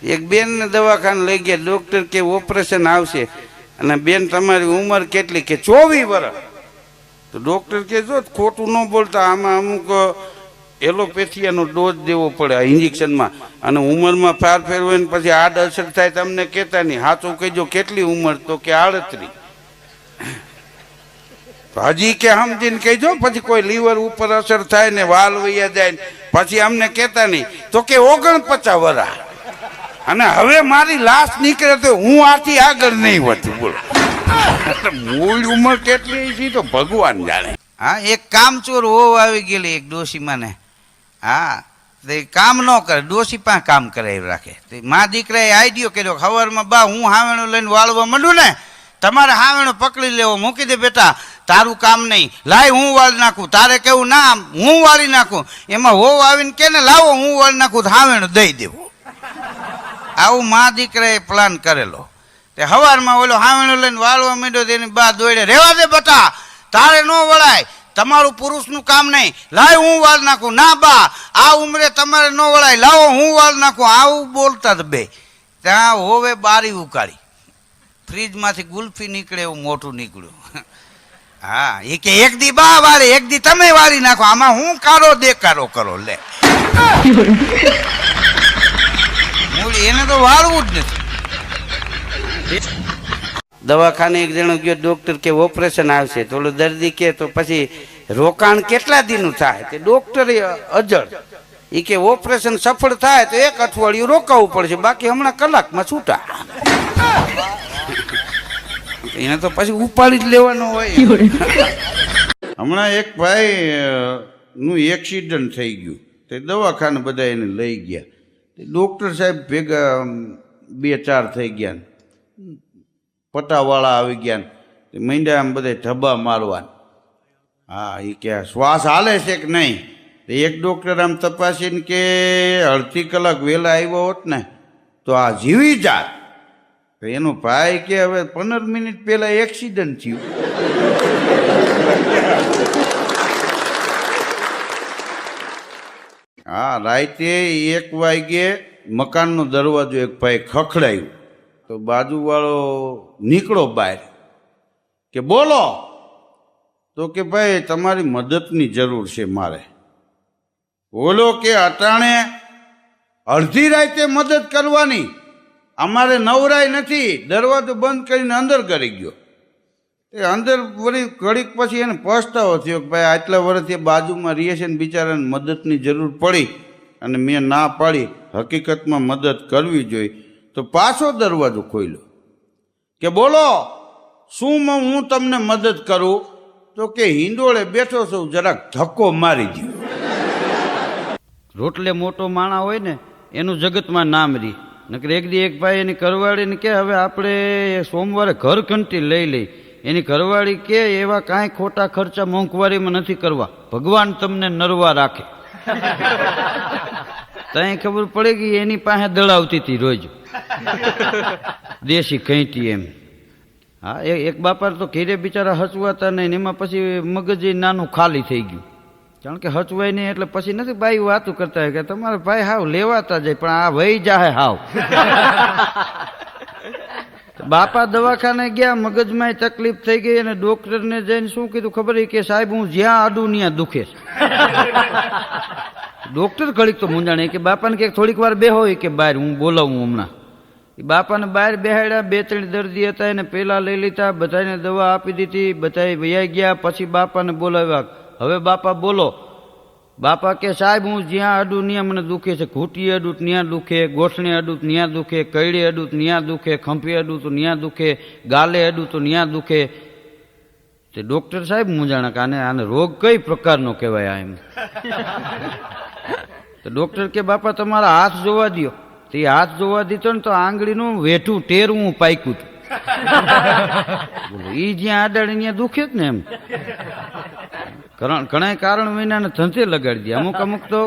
એક બેનને દવાખાને લઈ ગયા. ડૉક્ટર કે ઓપરેશન આવશે અને બેન તમારી ઉંમર કેટલી? કે 24 વર્ષ. તો ડૉક્ટર કે જો ખોટું ન બોલતા, આમાં અમુક એલોપેથિયાનો ડોઝ દેવો પડે આ ઇન્જેક્શનમાં, અને ઉંમરમાં ફેરફેર હોય ને પછી આડઅસર થાય તમને કહેતા નહીં. સાચું કહેજો કેટલી ઉંમર? તો કે 38. હજી કે સમજીને કહેજો, પછી કોઈ લીવર ઉપર અસર થાય ને વાલ વૈયા જાય ને પછી અમને કહેતા નહીં. તો કે 49 વર્ષ. અને હવે મારી લાશ નીકળે તો હું આથી આગળ નહીં વધું. બોલો મૂળ ઉંમર કેટલી છે તો ભગવાન જાણે. હા, એક કામચોર હોવ આવી ગયેલી એક ડોશીમાને. હા, તો કામ ન કરે, ડોશી પાસે કામ કરાવી રાખે. તો મા દીકરાએ આઈડિયો કર્યો, ખબરમાં બા હું હાવેણું લઈને વાળવા માંડું ને, તમારે હાવેણું પકડી લેવો, મૂકી દે બેટા, તારું કામ નહીં, લાય હું વાળી નાખું. તારે કેવું ના હું વાળી નાખું, એમાં હોવ આવીને કે ને લાવો હું વાળી નાખું, તો હાવેણું દઈ દેવું. આવું મા દીકરાએ પ્લાન કરેલો. તે હવારમાં ઓલો હાવેણું લઈને વાળવા માંડ્યો, તેની બા દોડે, રેવા દે બેટા, તારે ન વળાય, તમારું પુરુષનું કામ નહીં, લાય હું વાળ નાખું. ના બા, આ ઉંમરે તમારે ન વળાય, લાવો હું વાળ નાખું. આવું બોલતા જ બે. ત્યાં હોવે બારી ઉકાળી, ફ્રીજમાંથી ગુલ્ફી નીકળે એવું મોટું નીકળ્યું. હા, એ કે એક દી બા વાળે, એક દી તમે વાળી નાખો, આમાં હું કારો દેકારો કરો. લે મૂળી એને તો વાળવું જ નથી. દવાખાને એક જણો ગયો, ડૉક્ટર કે ઓપરેશન આવશે. તો ઓલો દર્દી કે તો પછી રોકાણ કેટલા દિનનું થાય? તે ડૉક્ટર અજળ એ કે ઓપરેશન સફળ થાય તો 1 અઠવાડિયું રોકાવું પડશે, બાકી હમણાં કલાકમાં છૂટા. એને તો પછી ઉપાડી જ લેવાનો હોય. હમણાં એક ભાઈ નું એક્સિડન્ટ થઈ ગયું, તે દવાખાને બધા એને લઈ ગયા. ડૉક્ટર સાહેબ ભેગા 2-4 થઈ ગયા, પટાવાળા આવી ગયા, માંડ્યા આમ બધા ઢબા મારવા. હા, એ કે શ્વાસ હાલે છે કે નહીં? તો એક ડૉક્ટર આમ તપાસીને કે અડધી કલાક વહેલા આવ્યો હોત ને તો આ જીવી જાત. તો એનો ભાઈ કે હવે 15 મિનિટ પહેલા એક્સિડન્ટ થયું. હા, રાતે 1 વાગ્યે મકાનનો દરવાજો એક ભાઈ ખખડાયું. તો બાજુવાળો નીકળો બહાર કે બોલો. તો કે ભાઈ તમારી મદદની જરૂર છે મારે. બોલો કે અટાણે અડધી રાતે મદદ કરવાની, અમારે નવરાય નથી. દરવાજો બંધ કરીને અંદર કરી ગયો. એ અંદર વળી ઘડીક પછી એને પસ્તાવો થયો કે ભાઈ આટલા વર્ષથી બાજુમાં રહીએ છે ને બિચારાને મદદની જરૂર પડી અને મેં ના પાડી. હકીકતમાં મદદ કરવી જોઈએ. તો પાછો દરવાજો ખોલ્યો કે બોલો શું હું તમને મદદ કરું? તો કે હિંડોળે બેઠો છું, જરાક ધક્કો મારી દો. રોટલે મોટો માણા હોય ને એનું જગતમાં નામ રહી. નકર એક દી એક ભાઈ એની ઘરવાળીને કે હવે આપણે સોમવારે ઘર ઘંટી લઈ લઈ. એની ઘરવાળી કે એવા કાંઈ ખોટા ખર્ચા મોંઘવારીમાં નથી કરવા, ભગવાન તમને નરવા રાખે. ત્યાં ખબર પડે કે એની પાસે દળાવતી હતી રોજ દેશી ઘંટી એમ. હા, એક બાપા તો ઘેરે બિચારા હચવાતા નહીં, એમાં પછી મગજ નાનું ખાલી થઈ ગયું. કારણ કે હચવાય નહીં એટલે પછી નથી બાઈ વાતું કરતા હોય કે તમારા ભાઈ હાવ લેવાતા જાય, પણ આ વહી જાય હાવ. બાપા દવાખાને ગયા, મગજમાં તકલીફ થઈ ગઈ અને ડૉક્ટરને જઈને શું કીધું ખબર? કે સાહેબ હું જ્યાં આડું ત્યાં દુખે છે. ડૉક્ટર ઘડીક તો મૂંઝાણે કે બાપાને કે થોડીક વાર બેહો કે બહાર હું બોલાવું હમણાં. એ બાપાને બહાર બેહાડ્યા. 2-3 દર્દી હતા, એને પહેલાં લઈ લીધા, બધાને દવા આપી દીધી, બધાએ વયા ગયા. પછી બાપાને બોલાવ્યા. હવે બાપા બોલો. બાપા કે સાહેબ હું જ્યાં અડું ત્યાં મને દુખે છે, ઘૂંટી અડું ત્યાં દુખે, ગોઠણે અડું ત્યાં દુખે, કઈડે અડું ત્યાં દુખે, ખંભે અડું તો ત્યાં દુખે, ગાલે અડું તો ત્યાં દુખે. તે ડૉક્ટર સાહેબ મૂંઝાણા કે આને રોગ કઈ પ્રકારનો કહેવાય? એમ તો ડૉક્ટર કે બાપા તમારા હાથ જોવા દો. તો એ હાથ જોવા દીધો ને તો આંગળીનું વેઠું ટેરવું પાક્યું હતું. એ જ્યાં આડાડે ત્યાં દુખે જ ને એમ. ઘણા કારણ વિનાને ધંધે લગાડી દે. અમુક તો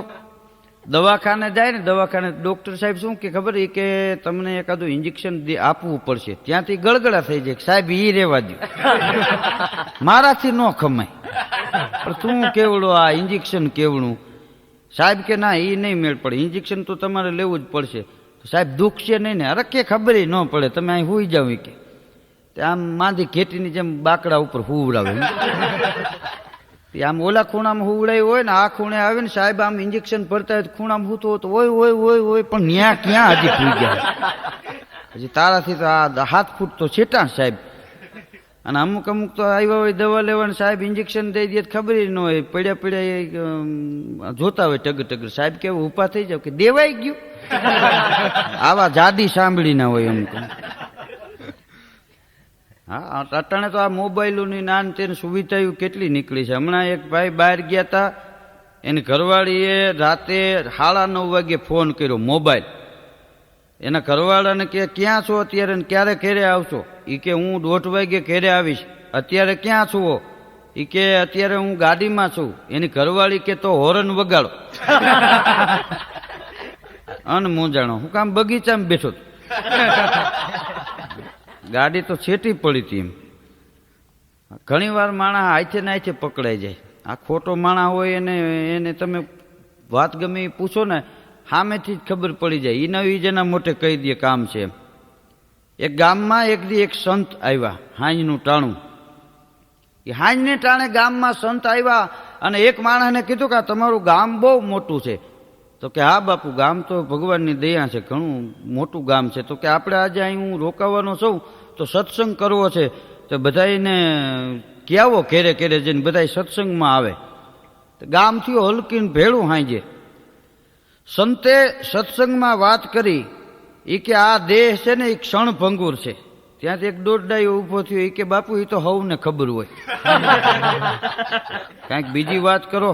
દવાખાને જાય ને, દવાખાને ડૉક્ટર સાહેબ શું કે ખબર? એ કે તમને એકાદું ઇન્જેક્શન આપવું પડશે. ત્યાંથી ગળગળા થઈ જાય સાહેબ એ રહેવા દો, મારાથી ન ખમાય. પણ તું કેવડો આ ઇન્જેક્શન કેવડું? સાહેબ કે ના એ નહીં મેળ પડે, ઇન્જેક્શન તો તમારે લેવું જ પડશે. સાહેબ દુઃખ છે નહીં ને? અરે કે ખબર ન પડે, તમે અહીં હુઈ જાવ કે આમ માંદી ઘેટીની જેમ બાકડા ઉપર હુવડાવે. આમ ઓલા ખૂણામાં હુવડાયું હોય ને આ ખૂણે આવે ને સાહેબ આમ ઇન્જેક્શન ભરતા હોય ખૂણામાં હૂતો તો હોય હોય હોય હોય, પણ ન્યા ક્યાં હજી ફૂઈ ગયા? હજી તારાથી તો આ 7 ફૂટ તો છેટા સાહેબ. અને અમુક અમુક તો આવ્યા હોય દવા લેવાનું સાહેબ ઇન્જેક્શન દઈ દે ખબર ન હોય, પડ્યા પડ્યા જોતા હોય ટગર ટગર. સાહેબ કેવું ઊભા થઈ જાવ કે દેવાઈ ગયું. આવા જાદી સાંભળી ના હોય અમુક. હા, અટાણે તો આ મોબાઈલોની નાન તેની સુવિધાઓ કેટલી નીકળી છે. હમણાં એક ભાઈ બહાર ગયા હતા, એની ઘરવાળીએ રાતે 9:30 વાગે ફોન કર્યો મોબાઈલ. એના ઘરવાળાને કે ક્યાં છો અત્યારે ને ક્યારે ઘેરે આવશો? એ કે હું 1:30 વાગે ઘેરે આવીશ. અત્યારે ક્યાં છો? એ કે અત્યારે હું ગાડીમાં છું. એની ઘરવાળી કે તો હોરન વગાડો. અન મૂંઝાણો હું કામ બગીચામાં બેઠો હતો. ગાડી તો છેટી પડી હતી. એમ ઘણી વાર માણસ હાથે ને હાથે પકડાઈ જાય. આ ખોટો માણસ હોય એને તમે વાત ગમે એ પૂછો ને સામેથી જ ખબર પડી જાય. એના જેના મોટે કહી દે કામ છે. એક ગામમાં એક દી એક સંત આવ્યા, હાંજનું ટાણું. એ હાંજને ટાણે ગામમાં સંત આવ્યા અને એક માણસને કીધું કે તમારું ગામ બહુ મોટું છે. તો કે હા બાપુ, ગામ તો ભગવાનની દયા છે, ઘણું મોટું ગામ છે. તો કે આપણે આજે અહીં હું રોકાવાનો છું તો સત્સંગ કરવો છે, તો બધાને કહેવો ઘેરે ઘેરે જઈને બધા સત્સંગમાં આવે. તો ગામથી હલકીને ભેળું હાંજે સંતે સત્સંગમાં વાત કરી. એ કે આ દેહ છે ને એ ક્ષણભંગુર છે. ત્યાંથી એક દોડડાયો ઊભો થયો. એ કે બાપુ એ તો હવને ખબર હોય, કાંઈક બીજી વાત કરો.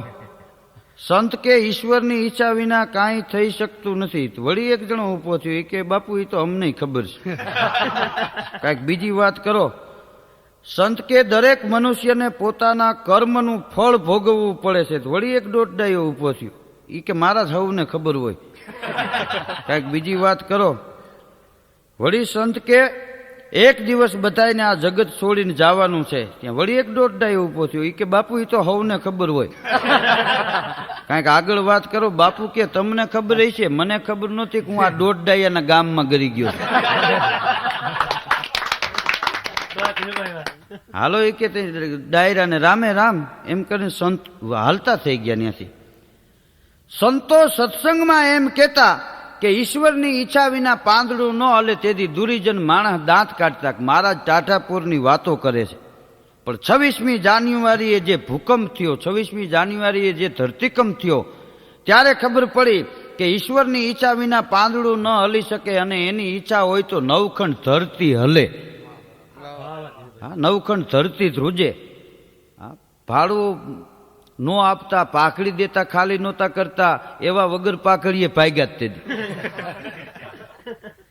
સંત કે ઈશ્વરની ઈચ્છા વિના કાંઈ થઈ શકતું નથી. વળી એક જણો ઊભો થયો. એ કે બાપુ એ તો અમને ખબર છે, કાંઈક બીજી વાત કરો. સંત કે દરેક મનુષ્યને પોતાના કર્મનું ફળ ભોગવવું પડે છે. વળી એક દોડડાયો ઊભો થયો. એ કે મારા જ હવને ખબર હોય, કાંઈક બીજી વાત કરો. વળી સંત કે એક દિવસ બધાને આ જગત છોડીને જવાનું છે. ત્યાં વળી એક દોડડાયો ઊભો થયો. એ કે બાપુ એ તો હવને ખબર હોય, કાંઈક આગળ વાત કરો. બાપુ કે તમને ખબર હશે, મને ખબર નહોતી કે હું આ દોડડાયાના ગામમાં ગરી ગયો. હાલો એ કે ડાયરા ને રામે રામ એમ કરીને સંત હાલતા થઈ ગયા. ત્યાંથી સંતો સત્સંગમાં એમ કહેતા કે ઈશ્વરની ઈચ્છા વિના પાંદડું ન હલે. તેથી દુરીજન માણસ દાંત કાઢતા મહારાજ ટાઢાપુરની વાતો કરે છે. પણ 26મી જાન્યુઆરીએ જે ભૂકંપ થયો, 26મી જાન્યુઆરીએ જે ધરતીકંપ થયો, ત્યારે ખબર પડી કે ઈશ્વરની ઈચ્છા વિના પાંદડું ન હલી શકે અને એની ઈચ્છા હોય તો 9 ખંડ ધરતી હલે. હા, 9 ખંડ ધરતી ધ્રુજે. હા, ભાડું નો આપતા, પાકડી દેતા ખાલી નહોતા કરતા, એવા વગર પાકડીએ ભાગ્યા જ તે.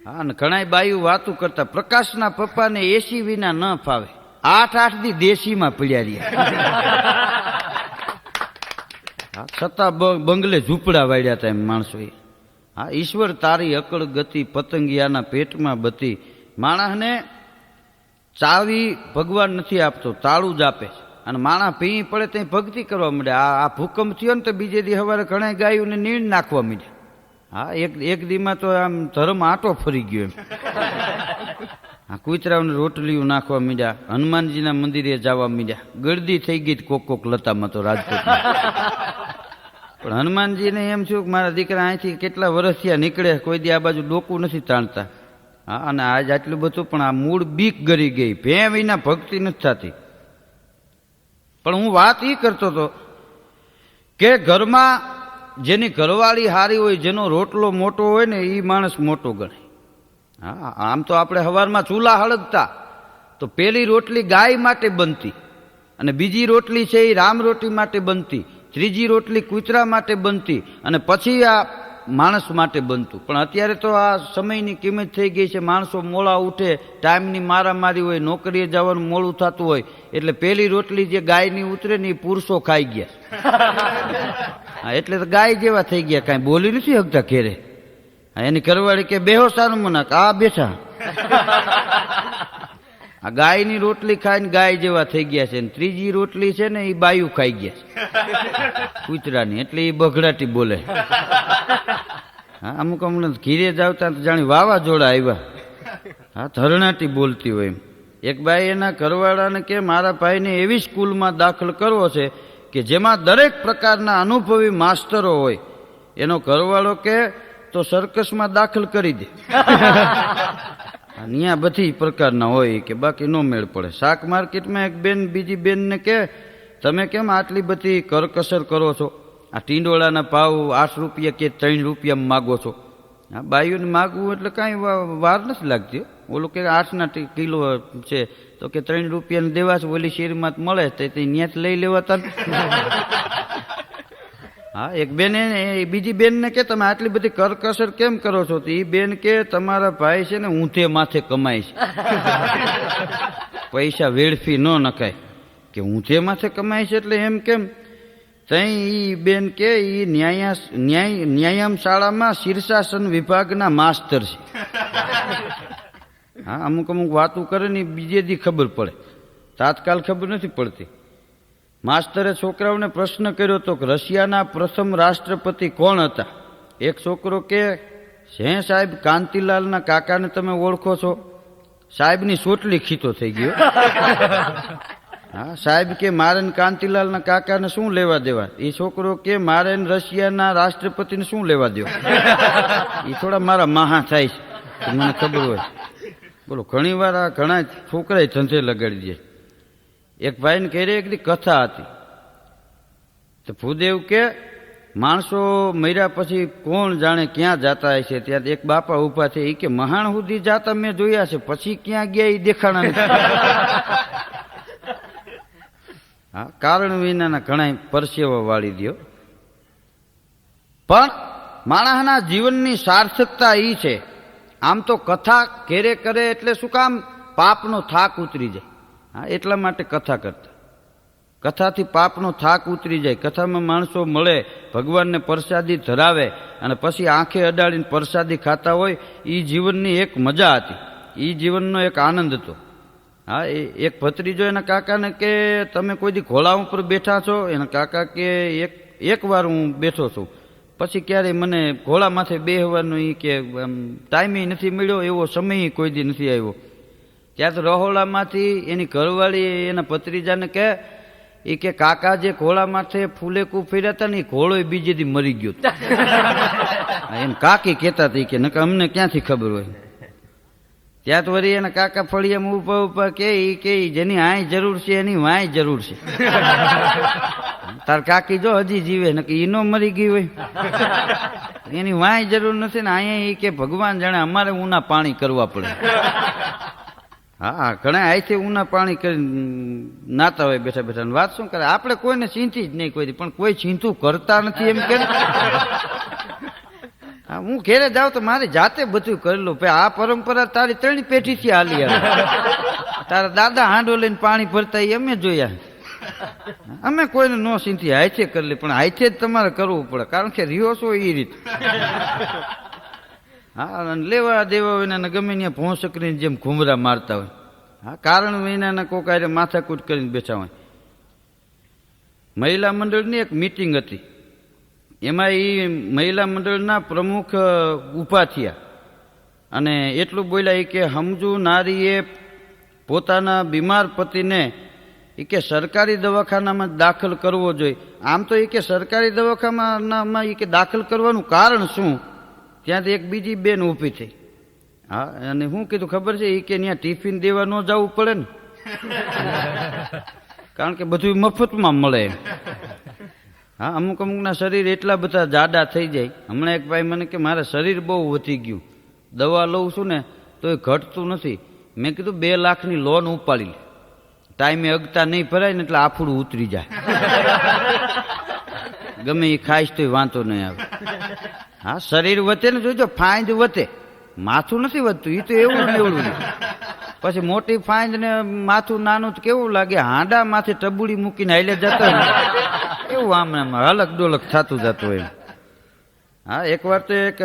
હા, ને ઘણા બાયું વાતું કરતા પ્રકાશના પપ્પાને એસી વિના ન ફાવે. 8 દી દેશીમાં પડ્યા રહ્યા. છતાં બંગલે ઝૂંપડા વાળ્યા હતા એમ માણસોએ. હા, ઈશ્વર તારી અકળ ગતિ પતંગિયાના પેટમાં બતી. માણસને ચાવી ભગવાન નથી આપતો, તાળું જ આપે. અને માણસ ભી પડે ત્યાં ભક્તિ કરવા માંડે. આ ભૂકંપ થયો ને તો બીજે દી સવારે ઘણા ગાયોને નીણ નાખવા માંડ્યા. હા, એક દીમાં તો આમ ધર્મ આંટો ફરી ગયો એમ. હા, કૂતરાઓને રોટલીઓ નાખવા માંડ્યા, હનુમાનજીના મંદિરે જવા માંડ્યા. ગળદી થઈ ગઈ કોક લતામાં તો રાજકોટમાં. પણ હનુમાનજીને એમ થયું કે મારા દીકરા અહીંથી કેટલા વર્ષ થયા નીકળે, કોઈ દી આ બાજુ ડોકું નથી તાણતા. હા, અને આજ આટલું બધું, પણ આ મૂળ બીક ગરી ગઈ. ભે વિના ભક્તિ નથી થતી. પણ હું વાત એ કરતો હતો કે ઘરમાં જેની ઘરવાળી હારી હોય, જેનો રોટલો મોટો હોય ને એ માણસ મોટો ગણે. હા, આમ તો આપણે સવારમાં ચૂલા હળગતા તો પેલી રોટલી ગાય માટે બનતી, અને બીજી રોટલી છે એ રામ રોટી માટે બનતી, ત્રીજી રોટલી કૂતરા માટે બનતી, અને પછી આ માણસ માટે બનતું. પણ અત્યારે તો આ સમયની કિંમત થઈ ગઈ છે. માણસો મોડા ઉઠે, ટાઈમની મારામારી હોય, નોકરીએ જવાનું મોડું થતું હોય, એટલે પેલી રોટલી જે ગાયની ઉતરે ને એ પુરુષો ખાઈ ગયા. હા, એટલે તો ગાય જેવા થઈ ગયા, કાંઈ બોલી નથી શકતા ઘેરે. એની ઘરવાળી કે બેહો સારું મનાક, આ બેઠા. આ ગાયની રોટલી ખાઈને ગાય જેવા થઈ ગયા છે. ત્રીજી રોટલી છે ને એ બાયું ખાઈ ગયા છે કૂતરાની, એટલે એ બઘડાટી બોલે. હા અમુક અમુક ઘીરે જ આવતા તો જાણે વાવાઝોડા આવ્યા. હા ધરણાટી બોલતી હોય એમ. એક ભાઈ એના ઘરવાળાને કે મારા ભાઈને એવી સ્કૂલમાં દાખલ કરવો છે કે જેમાં દરેક પ્રકારના અનુભવી માસ્ટરો હોય. એનો ઘરવાળો કે તો સર્કસમાં દાખલ કરી દે. અહીંયા બધી પ્રકારના હોય કે બાકી નો મેળ પડે. શાક માર્કેટમાં એક બેન બીજી બેનને કે તમે કેમ આટલી બધી કરકસર કરો છો? આ ટીંડોળાના ભાવ 8 રૂપિયા કે 3 રૂપિયામાં માગો છો. હા બાઈઓને માગવું એટલે કાંઈ વાર નથી લાગતી. ઓલું કે 8ના કિલો છે તો કે 3 રૂપિયાને દેવા છે, ઓલી શેરીમાં મળે તો ત્યાંથી લઈ લેવાતા. હા એક બેને બીજી બેનને કે તમે આટલી બધી કરકસર કેમ કરો છો? તો એ બેન કે તમારા ભાઈ છે ને ઊંધે માથે કમાય છે, પૈસા વેડફી ન નખાય. કે ઊંધે માથે કમાય છે એટલે એમ કેમ? તઈ ઈ બેન કે ઈ ન્યાયામ શાળામાં શીર્ષાસન વિભાગના માસ્તર છે. હા અમુક અમુક વાતું કરે ને બીજે દી ખબર પડે, તાત્કાલ ખબર નથી પડતી. માસ્તરે છોકરાઓને પ્રશ્ન કર્યો તો કે રશિયાના પ્રથમ રાષ્ટ્રપતિ કોણ હતા? એક છોકરો કે હે સાહેબ કાંતિલાલના કાકાને તમે ઓળખો છો? સાહેબની સોટલી ખીતો થઈ ગયો. હા સાહેબ કે મારે કાંતિલાલના કાકાને શું લેવા દેવા? એ છોકરો કે મારે રશિયાના રાષ્ટ્રપતિને શું લેવા દેવા? એ થોડા મારા મહા થાય છે, મને ખબર હોય. બોલો ઘણી વાર આ ઘણા છોકરાએ ધંધે લગાડી દે. એક ભાઈને કહે એક દી કથા હતી તો ભૂદેવ કે માણસો મર્યા પછી કોણ જાણે ક્યાં જાતા હોય છે. ત્યાં એક બાપા ઉભા છે, એ કે મહાણ સુધી જાતા મેં જોયા છે, પછી ક્યાં ગયા એ દેખાણા નથી. હા કારણ વિનાના ઘણા પરસેવા વાળી દો. પણ માણસના જીવનની સાર્થકતા એ છે, આમ તો કથા ઘેરે કરે એટલે શું કામ? પાપનો થાક ઉતરી જાય. હા એટલા માટે કથા કરતા. કથાથી પાપનો થાક ઉતરી જાય. કથામાં માણસો મળે, ભગવાનને પ્રસાદી ધરાવે અને પછી આંખે અડાડીને પ્રસાદી ખાતા હોય, એ જીવનની એક મજા હતી, એ જીવનનો એક આનંદ હતો. હા એક ભત્રીજો એના કાકાને કે તમે કોઈ દી ઘોડા ઉપર બેઠા છો? એના કાકા કે એક વાર હું બેઠો છું, પછી ક્યારેય મને ઘોડા માથે બેહવાનો એ કે ટાઈમે નથી મળ્યો, એવો સમય કોઈ દી નથી આવ્યો. ત્યાં તો રહોડામાંથી એની ઘરવાળી એના ભત્રીજાને કે એ કે કાકા જે ઘોડા માથે ફૂલેકું ફેર્યા હતા ને એ ઘોડો બીજે દી મરી ગયો. એમ કાકી કહેતા હતા કે નકર અમને ક્યાંથી ખબર હોય. ત્યાં તો વળી એના કાકા ફળિયામાં ઉભા ઉભા કે જેની આય જરૂર છે એની વાય જરૂર છે. તાર કાકી જો હજી જીવે ને કે ઈનો મરી ગઈ હોય, એની વાય જરૂર નથી ને અહીંયા કે ભગવાન જાણે અમારે ઊના પાણી કરવા પડે. હા ઘણા અહીંથી ઊના પાણી કરી નાતા હોય બેઠા બેઠા. વાત શું કરે? આપણે કોઈને ચીંતી જ નહીં કોઈ, પણ કોઈ ચીંતું કરતા નથી એમ કે. હા હું ઘેરે જાઉં તો મારી જાતે બધું કરેલું. ભાઈ આ પરંપરા તારી 3 પેઢીથી હાલી આવે. તારા દાદા હાંડો લઈને પાણી ભરતા એ અમે જોયા. અમે કોઈને નો ચીંતી, હાથે કરી લે, પણ હાથે જ તમારે કરવું પડે, કારણ કે રહ્યો છો એ રીતે. હા લેવા દેવા વિના ગમે ત્યાં ભોંસકરીની જેમ ઘૂમરા મારતા હોય. હા કારણ વિનાના કોક આરે માથાકૂટ કરીને બેઠા હોય. મહિલા મંડળની એક મીટિંગ હતી, એમાં એ મહિલા મંડળના પ્રમુખ ઊભા થયા અને એટલું બોલ્યા કે સમજુ નારીએ પોતાના બીમાર પતિને એ કે સરકારી દવાખાનામાં દાખલ કરવો જોઈએ. આમ તો એ કે સરકારી દવાખાનામાં એ કે દાખલ કરવાનું કારણ શું? ત્યાંથી એક બીજી બેન ઊભી થઈ. હા અને શું કીધું ખબર છે? એ કે ત્યાં ટિફિન દેવા ન જવું પડે ને, કારણ કે બધું મફતમાં મળે. હા અમુક અમુકના શરીર એટલા બધા જાડા થઈ જાય. હમણાં એક ભાઈ મને કે મારે શરીર બહુ વધી ગયું, દવા લઉં છું ને તો એ ઘટતું નથી. મેં કીધું 2 લાખની લોન ઉપાડી લે, ટાઈમે અગતા નહીં ભરાય ને એટલે આફુડું ઉતરી જાય. ગમે એ ખાઈશ તો વાંધો નહીં આવે. હા શરીર વધે ને જોજો, ફાંદ વધે, માથું નથી વધતું. એ તો એવું ને એવું. પછી મોટી ફાંદ ને માથું નાનું તો કેવું લાગે? હાંડા માથે ટબુડી મૂકીને હાલે જતા હોય એવું આમ હલક ડોલક થતું જતું હોય. હા એકવાર તો એક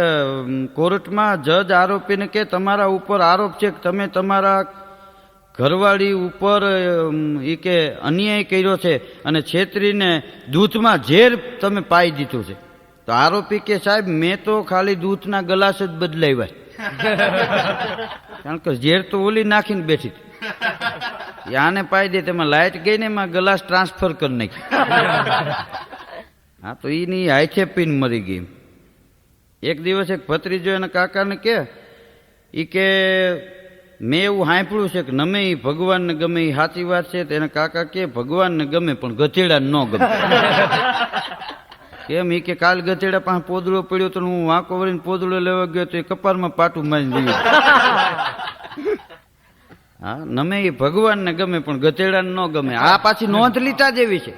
કોર્ટમાં જજ આરોપીને કે તમારા ઉપર આરોપ છે કે તમે તમારા ઘરવાળી ઉપર એ કે અન્યાય કર્યો છે અને છેતરીને દૂધમાં ઝેર તમે પાઈ દીધું છે. તો આરોપી કે સાહેબ મેં તો ખાલી દૂધના ગ્લાસ જ બદલાવ્યા કારણ કે ઝેર તો ઓલી નાખીને બેઠી હતી આને પાઈ દે તેમાં લાઇટ ગઈ ને એમાં ગ્લાસ ટ્રાન્સફર કરી નાખી હા તો એની હાથે પીને મરી ગઈ. એક દિવસ એક ભત્રીજો એના કાકાને કે મેં એવું સાંભળ્યું છે કે નમે એ ભગવાનને ગમે એ સાચી વાત છે. તો એના કાકા કે ભગવાનને ગમે પણ ગધેડાને ન ગમે. કેમ એ કે કાલ ગધેડા પાસે પોદળો પડ્યો તો હું વાંકો વળીને પોદળો લેવા ગયો તો એ કપારમાં પાટું મારી દીધું. હા નમે એ ભગવાનને ગમે પણ ગધેડાને ન ગમે. આ પાછી નોંધ લીધા જેવી છે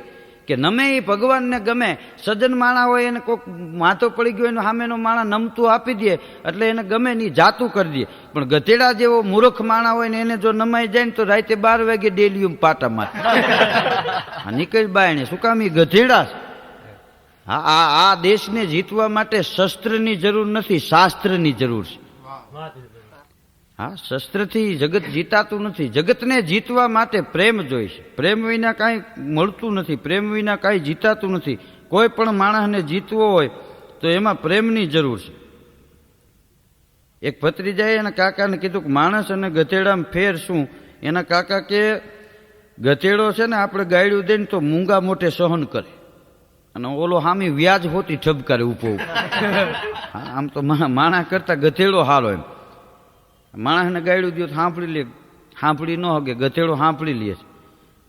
કે નમે એ ભગવાનને ગમે. સજ્જન માણા હોય એને કોઈક માથો પડી ગયો એનો સામેનો માણા નમતું આપી દે એટલે એને ગમે નહીં જાતું કરી દે. પણ ગધેડા જેવો મૂર્ખ માણા હોય ને એને જો નમાઈ જાય ને તો રાતે 12 વાગે ડેલીયું પાટા મારે નીકળી બાયણે. શું કામ એ ગધેડા છે? હા આ દેશને જીતવા માટે શસ્ત્રની જરૂર નથી, શાસ્ત્રની જરૂર છે. હા શસ્ત્રથી જગત જીતાતું નથી. જગતને જીતવા માટે પ્રેમ જોઈશે. પ્રેમ વિના કાંઈ મળતું નથી, પ્રેમ વિના કાંઈ જીતાતું નથી. કોઈ પણ માણસને જીતવો હોય તો એમાં પ્રેમની જરૂર છે. એક ભત્રીજાએ એના કાકાને કીધું કે માણસ અને ગધેડામાં ફેર શું? એના કાકા કે ગધેડો છે ને આપણે ગાયડું દઈને તો મૂંગા મોટે સહન કરે અને ઓલો હામી વ્યાજ હોતી ઠબકારે ઉભો. આમ તો માણસ કરતા ગધેડો હારો એમ. માણસને ગાયડું દો સાંભળી લે, સાંભળી ન હગે, ગધેડો સાંભળી લે છે.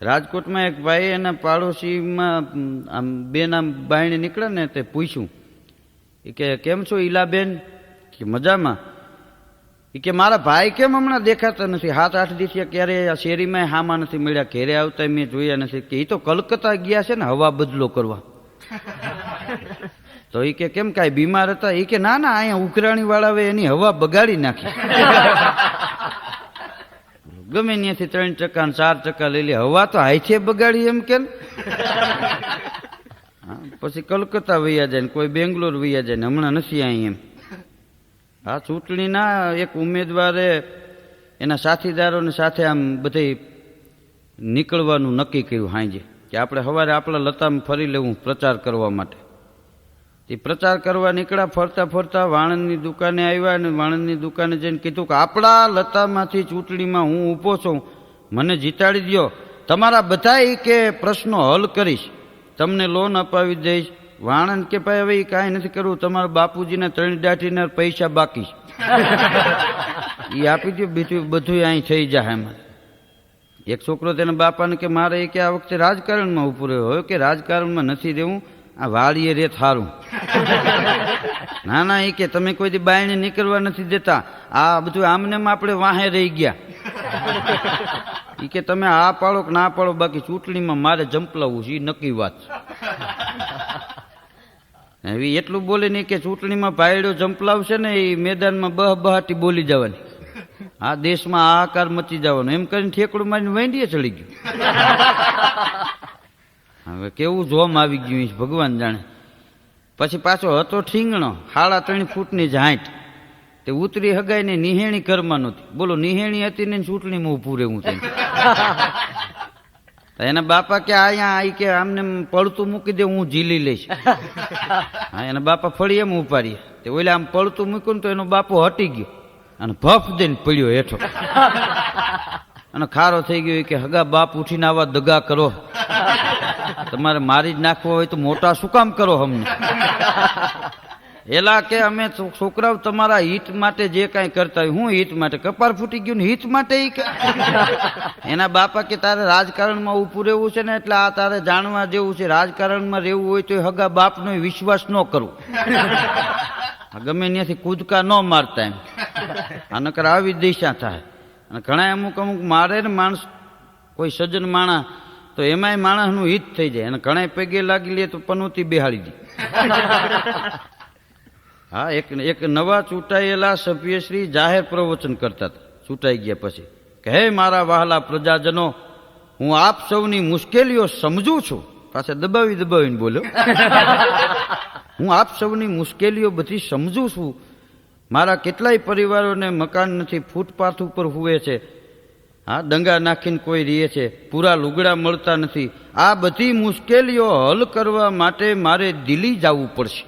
રાજકોટમાં એક ભાઈ એના પાડોશીમાં આમ બેના બાયણે નીકળ્યા ને તે પૂછ્યું કે કેમ છો ઈલાબેન? કે મજામાં. એ કે મારા ભાઈ કેમ હમણાં દેખાતા નથી? 7-8 દિવસે ક્યારે આ શેરીમાં હામાં નથી મળ્યા, ઘેરે આવતા મેં જોયા નથી. કે એ તો કલકત્તા ગયા છે ને હવા બદલો કરવા. તો એ કે કેમ કાંઈ બીમાર હતા? એ કે ના ના અહીંયા ઉકરાણી વાળા એની હવા બગાડી નાખી. ગમે ત્યાંથી 3 ટકા 4 ટકા લઈ લે, હવા તો હાથે બગાડી એમ કે. પછી કલકત્તા વૈયા જાય ને કોઈ બેંગ્લોર વૈયા જાય ને હમણાં નથી અહીં એમ. હા ચૂંટણીના એક ઉમેદવારે એના સાથીદારોને સાથે આમ બધે નીકળવાનું નક્કી કર્યું સાંજે કે આપણે સવારે આપણા લતામાં ફરી લેવું પ્રચાર કરવા માટે. એ પ્રચાર કરવા નીકળ્યા. ફરતા ફરતા વાણંદની દુકાને આવ્યા અને વાણંદની દુકાને જઈને કીધું કે આપણા લતામાંથી ચૂંટણીમાં હું ઊભો છું, મને જીતાડી દો, તમારા બધા કે પ્રશ્નો હલ કરીશ, તમને લોન અપાવી દઈશ. વાણંદ કે ભાઈ હવે કાંઈ નથી કરવું, તમારા બાપુજીના 3 દાઢીના પૈસા બાકી એ આપી દો, બીજું બધું અહીં થઈ જાય એમાં. એક છોકરો તેના બાપાને કે મારે કે આ વખતે રાજકારણમાં ઉભું રહ્યો હોય કે રાજકારણમાં નથી રહેવું, આ વાળીએ રે થારું. ના ના એ કે તમે કોઈ દી બાયણે નીકળવા નથી દેતા, આ બધું આમને આપણે વાહે રહી ગયા. એ કે તમે આ પાડો કે ના પાડો, બાકી ચૂંટણીમાં મારે જંપલાવવું છે, એ નક્કી વાત છે. હવે એટલું બોલે નહીં કે ચૂંટણીમાં ભાઈડો જંપલાવશે ને એ મેદાનમાં બહાટી બોલી જવાની, આ દેશમાં હાહાકાર મચી જવાનો, એમ કરીને ઠેકડું મારીને વેંડીએ ચડી ગયું. હવે કેવું જોમ આવી ગયું ભગવાન જાણે. પછી પાછો હતો ઠીંગણો 3.5 ફૂટની હાઈટ, તે ઉતરી હગાઈ ને નિહેણી ઘરમાં નહોતી. બોલો નિહેણી હતી ને ચૂંટણીમાં ઊભું રહેવું છે. એના બાપા કે અહીંયા કે આમને પડતું મૂકી દે, હું ઝીલી લઈશ. હા એના બાપા ફળી એમ ઉપાડીએ, તે ઓલે આમ પડતું મૂક્યું તો એનો બાપો હટી ગયો અને ભફ દઈને પડ્યો હેઠો અને ખારો થઈ ગયો. કે હગા બાપ ઉઠીને આવા દગા કરો, તમારે મારી જ નાખવો હોય તો મોટા શું કામ કરો અમને? એલા કે અમે છોકરાઓ તમારા હિત માટે જે કાંઈ કરતા હોય. હું હિત માટે? કપાર ફૂટી ગયું ને હિત માટે? એના બાપા કે તારે રાજકારણમાં ઊભું રહેવું છે ને એટલે આ તારે જાણવા જેવું છે, રાજકારણમાં રહેવું હોય તો હગા બાપનો વિશ્વાસ ન કરવો, ગમે ત્યાંથી કૂદકા ન મારતા એમ, આ નકર આવી દિશા થાય. અને ઘણા અમુક મારે ને માણસ કોઈ સજ્જન માણસ તો એમાંય માણસનું હિત થઈ જાય, અને ઘણા પગે લાગી લે તો પનોતી બેહાડી દે. હા એક નવા ચૂંટાયેલા સભ્યશ્રી જાહેર પ્રવચન કરતા હતા ચૂંટાઈ ગયા પછી કે હે મારા વહાલા પ્રજાજનો, હું આપ સૌની મુશ્કેલીઓ સમજું છું. પાછા દબાવીને બોલ્યો, હું આપ સૌની મુશ્કેલીઓ બધી સમજું છું. મારા કેટલાય પરિવારોને મકાન નથી, ફૂટપાથ ઉપર હુવે છે, હા દંગા નાખીને કોઈ રહે છે, પૂરા લુગડા મળતા નથી. આ બધી મુશ્કેલીઓ હલ કરવા માટે મારે દિલ્હી જવું પડશે.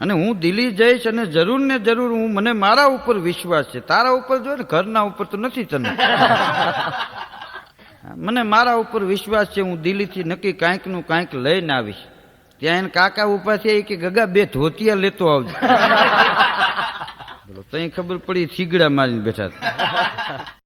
અને હું દિલ્હી જઈશ અને જરૂર ને જરૂર મને મારા ઉપર વિશ્વાસ છે. તારા ઉપર જો ને, ઘરના ઉપર તો નથી તને. મને મારા ઉપર વિશ્વાસ છે. હું દિલ્હીથી નક્કી કાંઈકનું કાંઈક લઈને આવીશ. ત્યાં એને કાકા ઉભા છે કે ગગા 2 ધોતિયા લેતો આવજો. બોલો, તઈ ખબર પડી થીગડા મારીને બેઠા હતા.